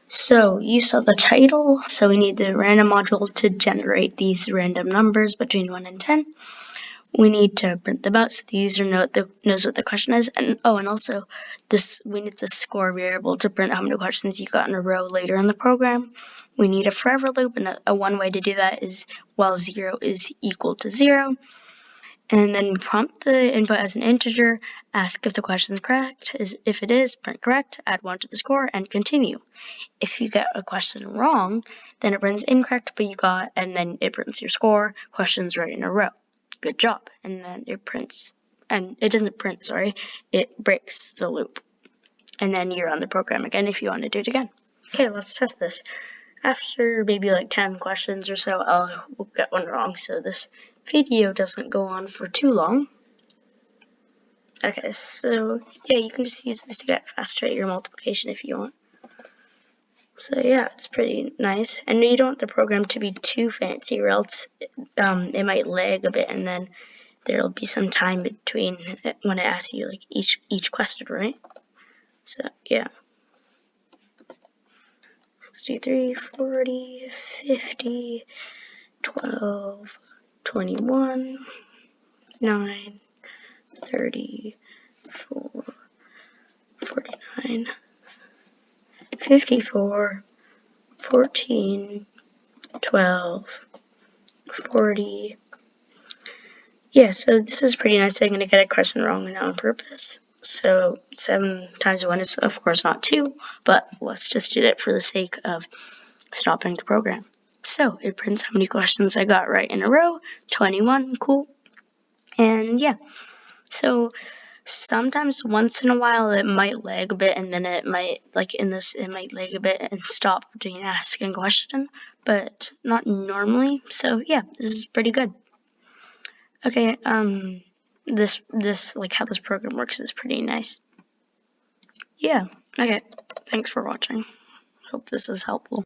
So you saw the title, so we need the random module to generate these random numbers between 1 and 10. We need to print them out so the user knows what the question is. And also we need the score variable to print how many questions you got in a row later in the program. We need a forever loop, and a one way to do that is while 0 is equal to 0. And then prompt the input as an integer, ask if the question is correct. If it is, print correct, add 1 to the score, and continue. If you get a question wrong, then it prints incorrect, but you got, and then it prints your score, questions right in a row. Good job. And then it prints, and it doesn't print, sorry, it breaks the loop. And then you run the program again if you want to do it again. Okay, let's test this. After maybe like 10 questions or so, we'll get one wrong, so this video doesn't go on for too long. Okay, so yeah, you can just use this to get faster at your multiplication if you want. So yeah, it's pretty nice. And you don't want the program to be too fancy, or else it might lag a bit, and then there'll be some time between when it asks you like each question, right? So yeah. 63, 40, 50, 12, 21, 9, 30, 4, 49, 54, 14, 12, 40. Yeah, so this is pretty nice. I'm going to get a question wrong and on purpose. So 7 times 1 is, of course, not 2, but let's just do it for the sake of stopping the program. So it prints how many questions I got right in a row, 21, cool. And yeah, so sometimes once in a while it might lag a bit, and then it might, like in this, it might lag a bit and stop doing ask and question, but not normally. So yeah, this is pretty good. Okay, this like how this program works is pretty nice. Yeah, okay, thanks for watching. Hope this was helpful.